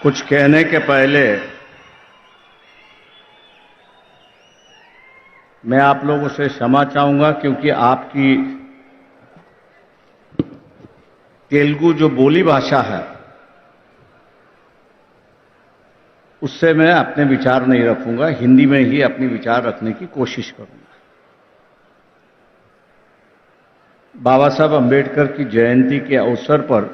कुछ कहने के पहले मैं आप लोगों से क्षमा चाहूंगा, क्योंकि आपकी तेलुगु जो बोली भाषा है उससे मैं अपने विचार नहीं रखूंगा, हिंदी में ही अपने विचार रखने की कोशिश करूंगा। बाबा साहब अंबेडकर की जयंती के अवसर पर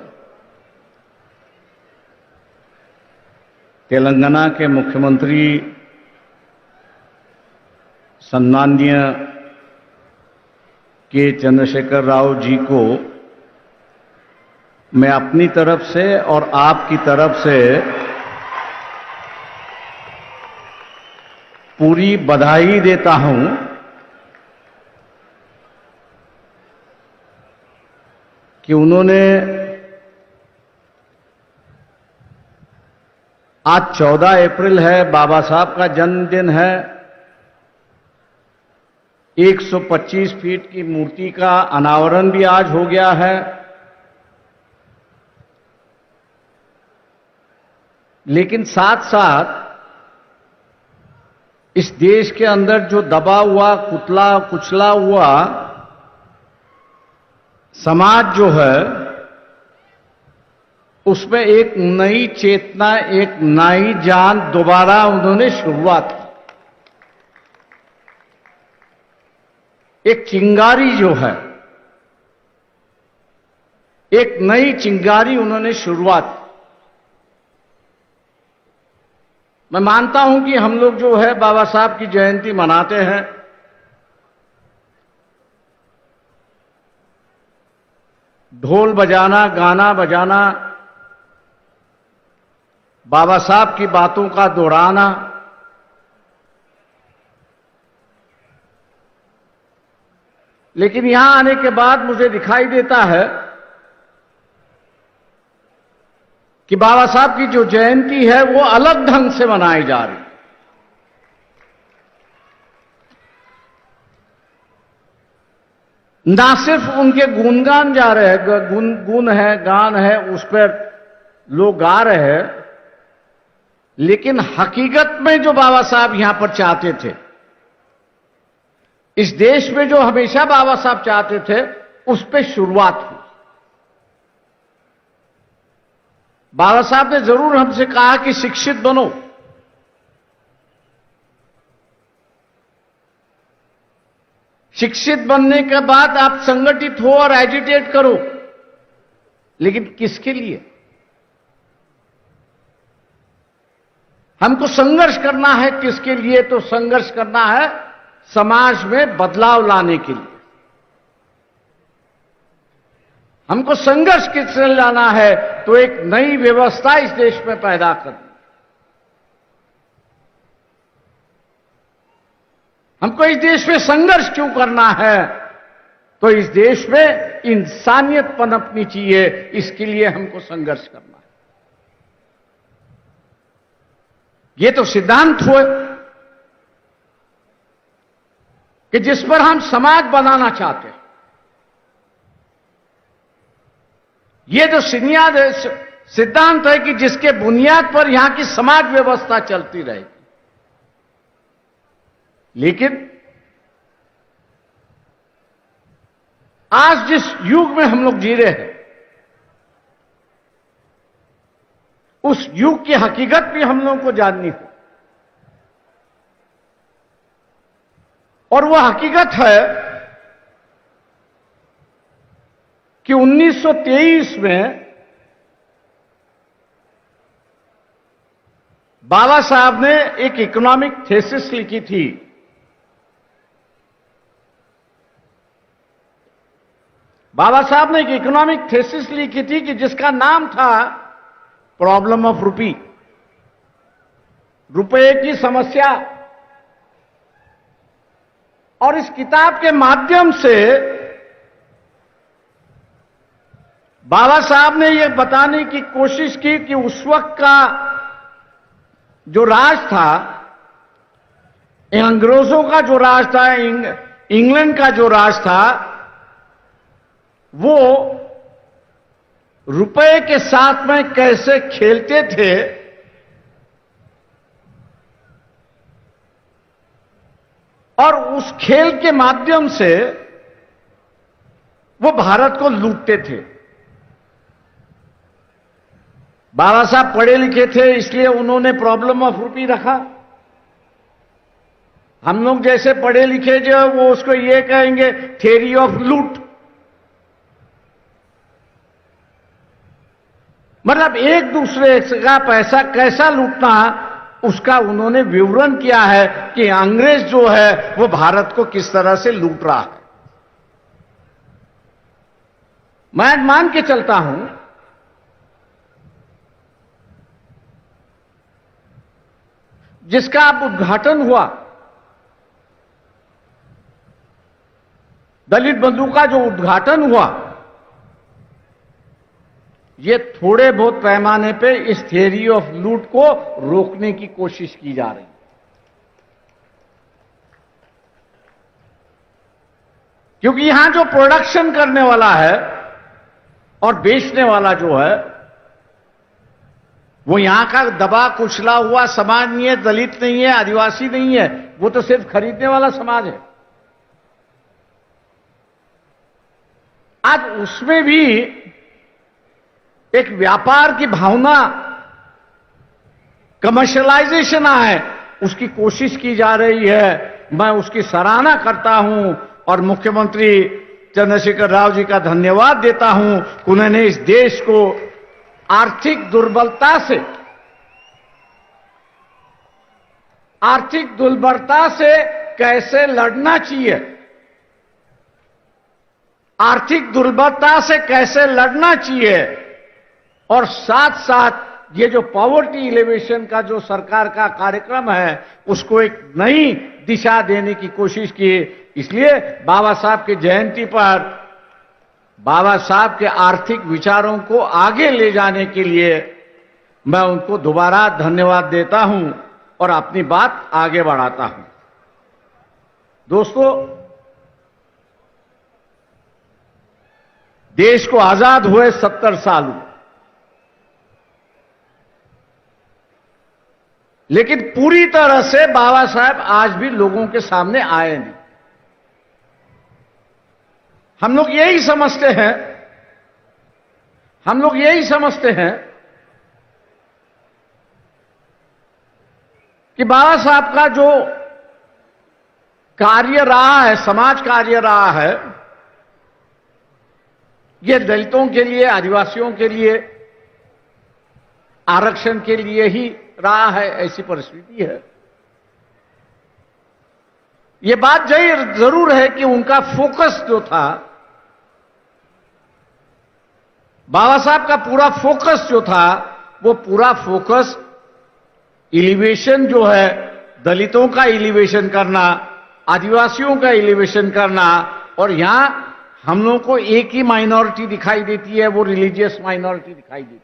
तेलंगाना के मुख्यमंत्री सम्माननीय के चंद्रशेखर राव जी को मैं अपनी तरफ से और आपकी तरफ से पूरी बधाई देता हूं कि उन्होंने आज 14 अप्रैल है, बाबा साहब का जन्मदिन है। 125 फीट की मूर्ति का अनावरण भी आज हो गया है। लेकिन साथ साथ इस देश के अंदर जो दबा हुआ, कुचला हुआ समाज जो है, उसमें एक नई चेतना, एक नई जान दोबारा उन्होंने शुरुआत की। एक चिंगारी जो है, एक नई चिंगारी उन्होंने शुरुआत की। मैं मानता हूं कि हम लोग जो है बाबा साहब की जयंती मनाते हैं, ढोल बजाना, गाना बजाना, बाबा साहब की बातों का दोहराना, लेकिन यहां आने के बाद मुझे दिखाई देता है कि बाबा साहब की जो जयंती है वो अलग ढंग से मनाई जा रही है। ना सिर्फ उनके गुणगान जा रहे हैं, गुण है, गान है, उस पर लोग गा रहे हैं, लेकिन हकीकत में जो बाबा साहब यहां पर चाहते थे, इस देश में जो हमेशा बाबा साहब चाहते थे, उस पर शुरुआत हुई। बाबा साहब ने जरूर हमसे कहा कि शिक्षित बनो, शिक्षित बनने के बाद आप संगठित हो और एजिटेट करो, लेकिन किसके लिए? हमको संघर्ष करना है। किसके लिए? तो संघर्ष करना है समाज में बदलाव लाने के लिए। हमको संघर्ष किससे लाना है? तो एक नई व्यवस्था इस देश में पैदा करनी। हमको इस देश में संघर्ष क्यों करना है? तो इस देश में इंसानियत पनपनी चाहिए, इसके लिए हमको संघर्ष करना है। ये तो सिद्धांत हुए कि जिस पर हम समाज बनाना चाहते हैं। ये जो सिद्धांत है कि जिसके बुनियाद पर यहां की समाज व्यवस्था चलती रहेगी। लेकिन आज जिस युग में हम लोग जी रहे हैं, उस युग की हकीकत भी हम लोगों को जाननी हो। और वह हकीकत है कि 1923 में बाबा साहब ने एक इकोनॉमिक थीसिस लिखी थी। बाबा साहब ने एक इकोनॉमिक थीसिस लिखी थी कि जिसका नाम था प्रॉब्लम ऑफ रुपी, रुपए की समस्या। और इस किताब के माध्यम से बाबा साहब ने यह बताने की कोशिश की कि उस वक्त का जो राज था, अंग्रेजों का जो राज था, इंग्लैंड का जो राज था वो रुपए के साथ में कैसे खेलते थे और उस खेल के माध्यम से वो भारत को लूटते थे। बाबा साहब पढ़े लिखे थे, इसलिए उन्होंने प्रॉब्लम ऑफ रूपी रखा। हम लोग जैसे पढ़े लिखे जो है वो उसको ये कहेंगे थ्योरी ऑफ लूट। मतलब एक दूसरे का पैसा कैसा लूटना उसका उन्होंने विवरण किया है कि अंग्रेज जो है वो भारत को किस तरह से लूट रहा है। मैं मान के चलता हूं जिसका अब उद्घाटन हुआ, दलित बंधु का जो उद्घाटन हुआ, ये थोड़े बहुत पैमाने पे इस थियरी ऑफ लूट को रोकने की कोशिश की जा रही है। क्योंकि यहां जो प्रोडक्शन करने वाला है और बेचने वाला जो है वो यहां का दबा कुचला हुआ समाज नहीं है, दलित नहीं है, आदिवासी नहीं है, वो तो सिर्फ खरीदने वाला समाज है। आज उसमें भी एक व्यापार की भावना, कमर्शियलाइजेशन है, उसकी कोशिश की जा रही है। मैं उसकी सराहना करता हूं और मुख्यमंत्री चंद्रशेखर राव जी का धन्यवाद देता हूं कि उन्होंने इस देश को आर्थिक दुर्बलता से कैसे लड़ना चाहिए, आर्थिक दुर्बलता से कैसे लड़ना चाहिए और साथ साथ ये जो पॉवर्टी एलिवेशन का जो सरकार का कार्यक्रम है उसको एक नई दिशा देने की कोशिश की। इसलिए बाबा साहब की जयंती पर बाबा साहब के आर्थिक विचारों को आगे ले जाने के लिए मैं उनको दोबारा धन्यवाद देता हूं और अपनी बात आगे बढ़ाता हूं। दोस्तों, देश को आजाद हुए 70 साल हुए, लेकिन पूरी तरह से बाबा साहब आज भी लोगों के सामने आए नहीं। हम लोग यही समझते हैं कि बाबा साहब का जो कार्य रहा है, समाज कार्य रहा है, ये दलितों के लिए, आदिवासियों के लिए, आरक्षण के लिए ही रहा है, ऐसी परिस्थिति है। ये बात जरूर है कि उनका फोकस जो था, बाबा साहब का पूरा फोकस जो था, वो पूरा फोकस एलिवेशन जो है, दलितों का एलिवेशन करना, आदिवासियों का एलिवेशन करना, और यहां हम लोगों को एक ही माइनॉरिटी दिखाई देती है, वो रिलीजियस माइनॉरिटी दिखाई देती है।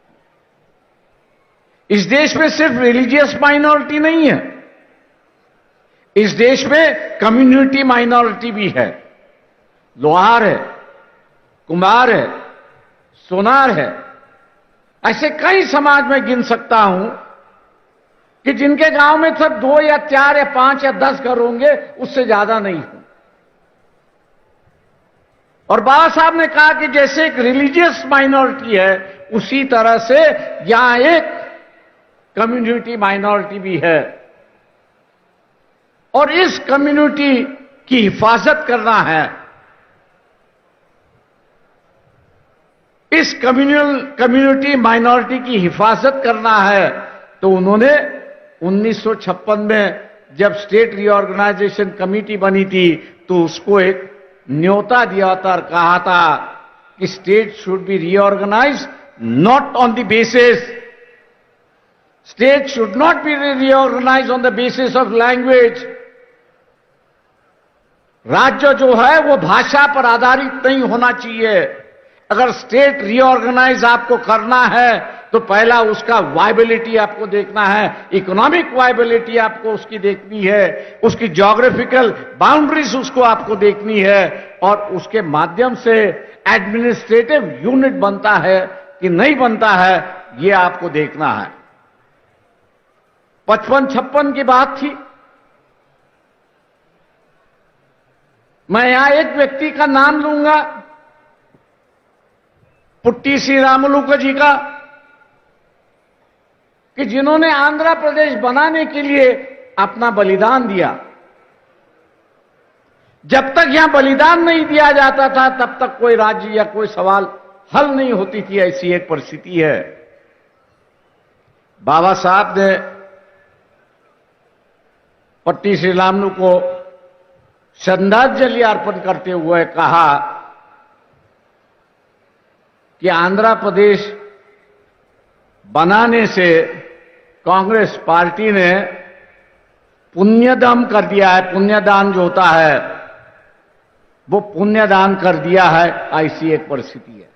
इस देश में सिर्फ रिलीजियस माइनॉरिटी नहीं है, इस देश में कम्युनिटी माइनॉरिटी भी है। लोहार है, कुम्हार है, सोनार है, ऐसे कई समाज में गिन सकता हूं कि जिनके गांव में सिर्फ 2 या 4 या 5 या 10 घर होंगे, उससे ज्यादा नहीं हो। और बाबा साहब ने कहा कि जैसे एक रिलीजियस माइनॉरिटी है, उसी तरह से यहां एक कम्युनिटी माइनॉरिटी भी है, और इस कम्युनिटी की हिफाजत करना है। इस कम्युनिटी माइनॉरिटी की हिफाजत करना है, तो उन्होंने 1956 में जब स्टेट रीऑर्गेनाइजेशन कमेटी बनी थी, तो उसको एक न्योता दिया था और कहा था कि state should be reorganised not on the basis, state should not be reorganised on the basis of language. राज्य जो है वो भाषा पर आधारित नहीं होना चाहिए। अगर स्टेट रीऑर्गेनाइज आपको करना है तो पहला उसका वायबिलिटी आपको देखना है, इकोनॉमिक वायबिलिटी आपको उसकी देखनी है, उसकी ज्योग्राफिकल बाउंड्रीज उसको आपको देखनी है, और उसके माध्यम से एडमिनिस्ट्रेटिव यूनिट बनता है कि नहीं बनता है, यह आपको देखना है। 55-56 की बात थी। मैं यहां एक व्यक्ति का नाम लूंगा, पुट्टी श्रीरामुलु जी का, कि जिन्होंने आंध्र प्रदेश बनाने के लिए अपना बलिदान दिया। जब तक यहां बलिदान नहीं दिया जाता था तब तक कोई राज्य या कोई सवाल हल नहीं होती थी, ऐसी एक परिस्थिति है। बाबा साहब ने पट्टी श्रीरामुलु को श्रद्धांजलि अर्पण करते हुए कहा कि आंध्र प्रदेश बनाने से कांग्रेस पार्टी ने पुण्यदान कर दिया है। पुण्यदान जो होता है वो पुण्यदान कर दिया है, ऐसी एक परिस्थिति है।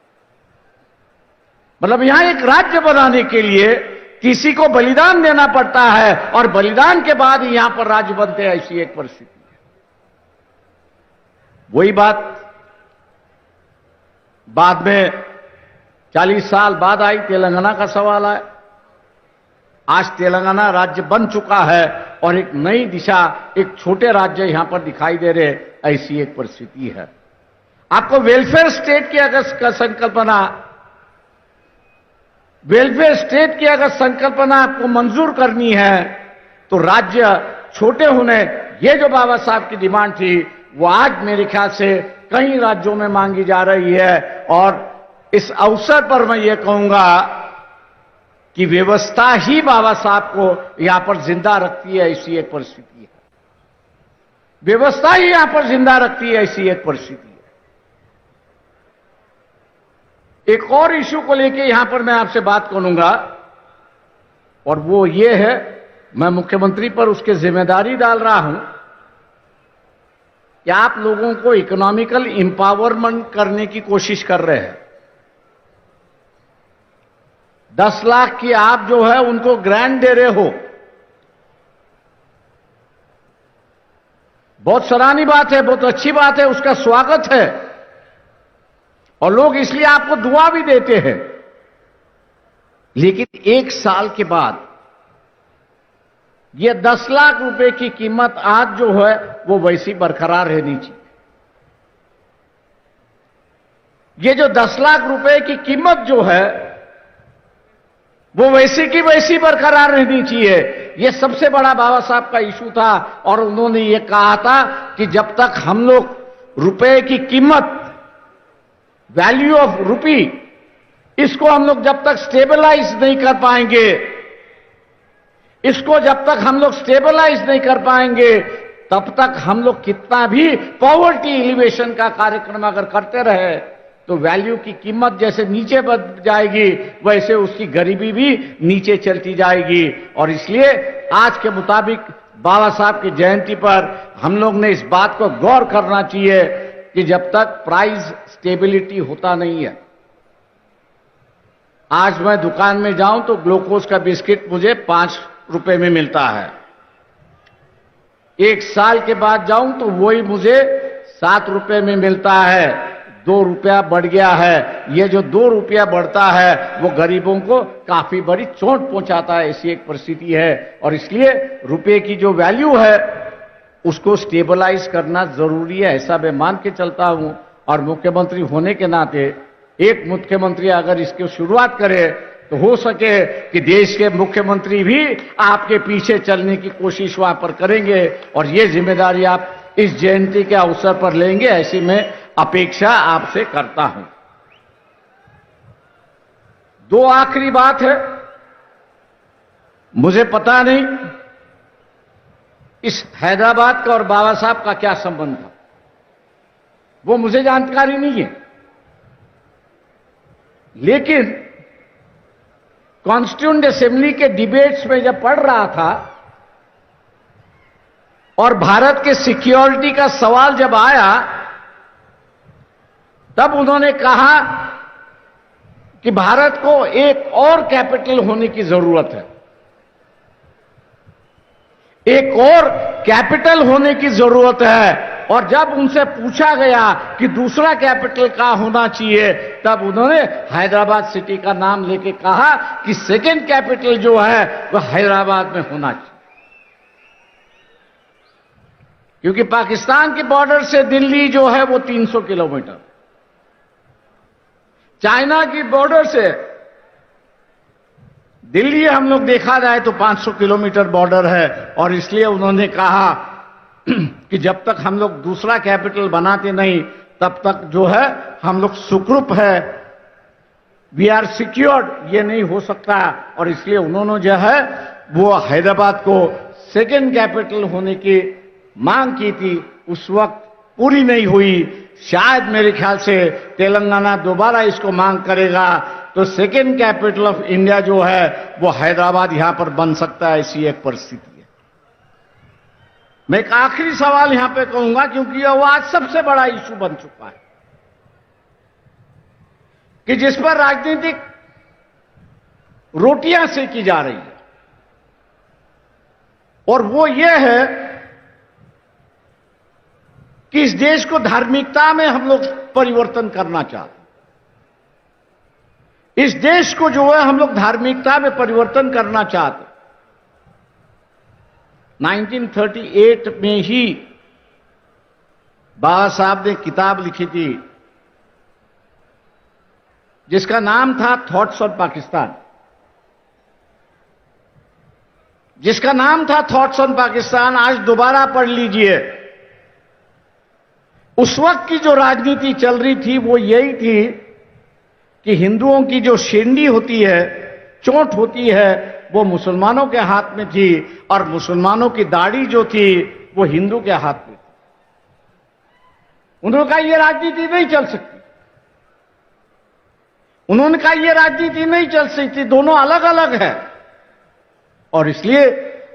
मतलब यहां एक राज्य बनाने के लिए किसी को बलिदान देना पड़ता है और बलिदान के बाद ही यहां पर राज्य बनते हैं, ऐसी एक परिस्थिति है। वही बात बाद में 40 साल बाद आई, तेलंगाना का सवाल आया। आज तेलंगाना राज्य बन चुका है और एक नई दिशा, एक छोटे राज्य यहां पर दिखाई दे रहे, ऐसी एक परिस्थिति है। आपको वेलफेयर स्टेट की अगर संकल्पना, वेलफेयर स्टेट की अगर संकल्पना आपको मंजूर करनी है तो राज्य छोटे होने, ये जो बाबा साहब की डिमांड थी वो आज मेरे ख्याल से कई राज्यों में मांगी जा रही है। और इस अवसर पर मैं ये कहूंगा कि व्यवस्था ही बाबा साहब को यहां पर जिंदा रखती है, ऐसी एक परिस्थिति है। व्यवस्था ही यहां पर जिंदा रखती है, ऐसी एक परिस्थिति है। एक और इश्यू को लेके यहां पर मैं आपसे बात करूंगा और वो ये है, मैं मुख्यमंत्री पर उसकी जिम्मेदारी डाल रहा हूं कि आप लोगों को इकोनॉमिकल एम्पावरमेंट करने की कोशिश कर रहे हैं। 10 लाख की आप जो है उनको ग्रांट दे रहे हो, बहुत सराहनीय बात है, बहुत अच्छी बात है, उसका स्वागत है और लोग इसलिए आपको दुआ भी देते हैं। लेकिन 1 साल के बाद यह 10 लाख रुपए की कीमत आज जो है वो वैसी बरकरार रहनी चाहिए। ये जो 10 लाख रुपए की कीमत जो है वो वैसी की वैसी बरकरार रहनी चाहिए। यह सबसे बड़ा बाबा साहब का इशू था और उन्होंने ये कहा था कि जब तक हम लोग रुपए की कीमत, वैल्यू ऑफ रुपी, इसको हम लोग जब तक स्टेबलाइज नहीं कर पाएंगे, इसको जब तक हम लोग स्टेबलाइज नहीं कर पाएंगे, तब तक हम लोग कितना भी पॉवर्टी एलिवेशन का कार्यक्रम अगर करते रहे तो वैल्यू की कीमत जैसे नीचे बढ़ जाएगी वैसे उसकी गरीबी भी नीचे चलती जाएगी। और इसलिए आज के मुताबिक बाबा साहब की जयंती पर हम लोग ने इस बात को गौर करना चाहिए कि जब तक प्राइस स्टेबिलिटी होता नहीं है, आज मैं दुकान में जाऊं तो ग्लूकोज का बिस्किट मुझे 5 रुपए में मिलता है, 1 साल के बाद जाऊं तो वही मुझे 7 रुपए में मिलता है, 2 रुपया बढ़ गया है। ये जो 2 रुपया बढ़ता है वो गरीबों को काफी बड़ी चोट पहुंचाता है, ऐसी एक परिस्थिति है। और इसलिए रुपए की जो वैल्यू है उसको स्टेबलाइज करना जरूरी है, ऐसा मैं मान के चलता हूं। और मुख्यमंत्री होने के नाते एक मुख्यमंत्री अगर इसकी शुरुआत करे तो हो सके कि देश के मुख्यमंत्री भी आपके पीछे चलने की कोशिश वहां पर करेंगे और ये जिम्मेदारी आप इस जयंती के अवसर पर लेंगे, ऐसी मैं अपेक्षा आपसे करता हूं। 2 आखिरी बात है, मुझे पता नहीं इस हैदराबाद का और बाबा साहब का क्या संबंध था, वो मुझे जानकारी नहीं है। लेकिन कॉन्स्टिट्यूएंट असेंबली के डिबेट्स में जब पढ़ रहा था और भारत के सिक्योरिटी का सवाल जब आया तब उन्होंने कहा कि भारत को एक और कैपिटल होने की जरूरत है, एक और कैपिटल होने की जरूरत है। और जब उनसे पूछा गया कि दूसरा कैपिटल कहां होना चाहिए, तब उन्होंने हैदराबाद सिटी का नाम लेके कहा कि सेकंड कैपिटल जो है वह हैदराबाद में होना चाहिए, क्योंकि पाकिस्तान के बॉर्डर से दिल्ली जो है वो 300 किलोमीटर, चाइना की बॉर्डर से दिल्ली हम लोग देखा जाए तो 500 किलोमीटर बॉर्डर है। और इसलिए उन्होंने कहा कि जब तक हम लोग दूसरा कैपिटल बनाते नहीं तब तक जो है हम लोग सुखरूप है, वी आर सिक्योर्ड, ये नहीं हो सकता। और इसलिए उन्होंने जो है वो हैदराबाद को सेकंड कैपिटल होने की मांग की थी, उस वक्त पूरी नहीं हुई। शायद मेरे ख्याल से तेलंगाना दोबारा इसको मांग करेगा तो सेकंड कैपिटल ऑफ इंडिया जो है वो हैदराबाद यहां पर बन सकता है, ऐसी एक परिस्थिति है। मैं एक आखिरी सवाल यहां पे कहूंगा, क्योंकि यह आज सबसे बड़ा इशू बन चुका है कि जिस पर राजनीतिक रोटियां सेकी जा रही है, और वो ये है कि इस देश को धार्मिकता में हम लोग परिवर्तन करना चाहते हैं। इस देश को जो है हम लोग धार्मिकता में परिवर्तन करना चाहते हैं। 1938 में ही बाबा साहब ने किताब लिखी थी जिसका नाम था थॉट्स ऑन पाकिस्तान, जिसका नाम था थॉट्स ऑन पाकिस्तान। आज दोबारा पढ़ लीजिए। उस वक्त की जो राजनीति चल रही थी वो यही थी कि हिंदुओं की जो शेंडी होती है, चोट होती है, वो मुसलमानों के हाथ में थी, और मुसलमानों की दाढ़ी जो थी वो हिंदू के हाथ में थी। उन्होंने कहा यह राजनीति नहीं चल सकती, उन्होंने कहा यह राजनीति नहीं चल सकती, दोनों अलग अलग है। और इसलिए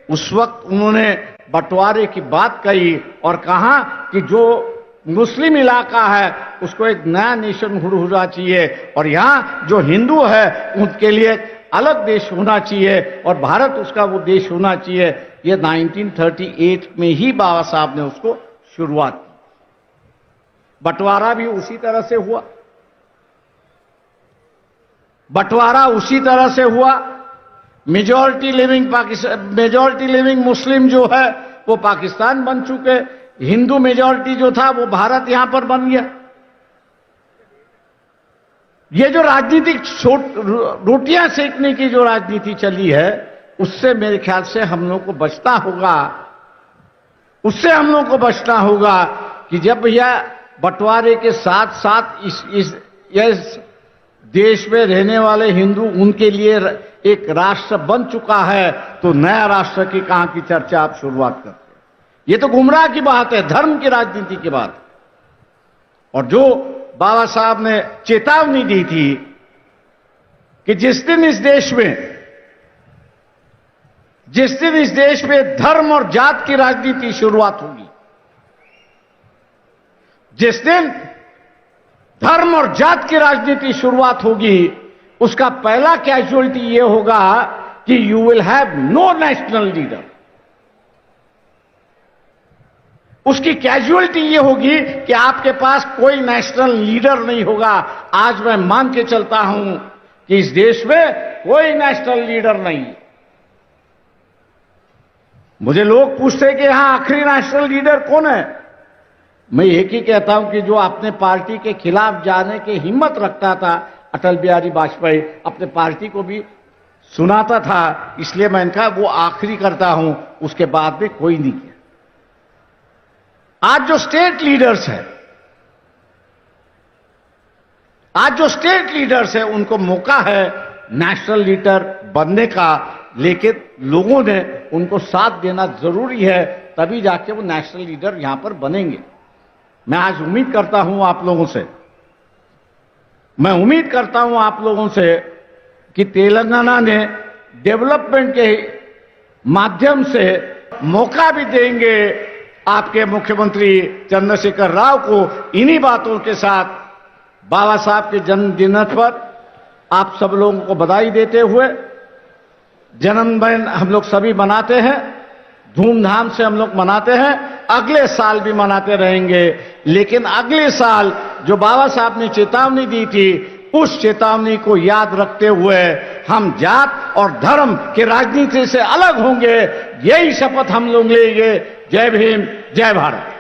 उस वक्त उन्होंने बंटवारे की बात कही और कहा कि जो मुस्लिम इलाका है उसको एक नया नेशन होना चाहिए, और यहां जो हिंदू है उनके लिए अलग देश होना चाहिए, और भारत उसका वो देश होना चाहिए। ये 1938 में ही बाबा साहब ने उसको शुरुआत की। बंटवारा भी उसी तरह से हुआ, बंटवारा उसी तरह से हुआ। मेजॉरिटी लिविंग मुस्लिम जो है वो पाकिस्तान बन चुके, हिंदू मेजॉरिटी जो था वो भारत यहां पर बन गया। ये जो राजनीतिक रोटियां सेकने की जो राजनीति चली है, उससे मेरे ख्याल से हम लोग को बचना होगा, उससे हम लोग को बचना होगा कि जब यह बंटवारे के साथ साथ इस देश में रहने वाले हिंदू उनके लिए एक राष्ट्र बन चुका है, तो नया राष्ट्र की कहां की चर्चा आप शुरुआत करते हैं। ये तो गुमराह की बात है, धर्म की राजनीति की बात। और जो बाबा साहब ने चेतावनी दी थी कि जिस दिन इस देश में धर्म और जात की राजनीति शुरुआत होगी, जिस दिन धर्म और जात की राजनीति शुरुआत होगी, उसका पहला कैजुअलिटी यह होगा कि you will have no national leader. उसकी कैजुअलिटी यह होगी कि आपके पास कोई नेशनल लीडर नहीं होगा। आज मैं मान के चलता हूं कि इस देश में कोई नेशनल लीडर नहीं। मुझे लोग पूछते हैं कि यहां आखिरी नेशनल लीडर कौन है। मैं एक ही कहता हूं कि जो अपने पार्टी के खिलाफ जाने की हिम्मत रखता था, अटल बिहारी वाजपेयी अपने पार्टी को भी सुनाता था, इसलिए मैंने कहा वो आखिरी करता हूं, उसके बाद में कोई नहीं किया। आज जो स्टेट लीडर्स हैं उनको मौका है नेशनल लीडर बनने का, लेकिन लोगों ने उनको साथ देना जरूरी है, तभी जाके वो नेशनल लीडर यहां पर बनेंगे। मैं आज उम्मीद करता हूं आप लोगों से कि तेलंगाना ने डेवलपमेंट के माध्यम से मौका भी देंगे आपके मुख्यमंत्री चंद्रशेखर राव को। इन्हीं बातों के साथ बाबा साहब के जन्मदिन पर आप सब लोगों को बधाई देते हुए, जन्मदिन हम लोग सभी मनाते हैं, धूमधाम से हम लोग मनाते हैं, अगले साल भी मनाते रहेंगे। लेकिन अगले साल जो बाबा साहब ने चेतावनी दी थी, उस चेतावनी को याद रखते हुए हम जात और धर्म के राजनीति से अलग होंगे, यही शपथ हम लोग लेंगे। जय भीम, जय भारत।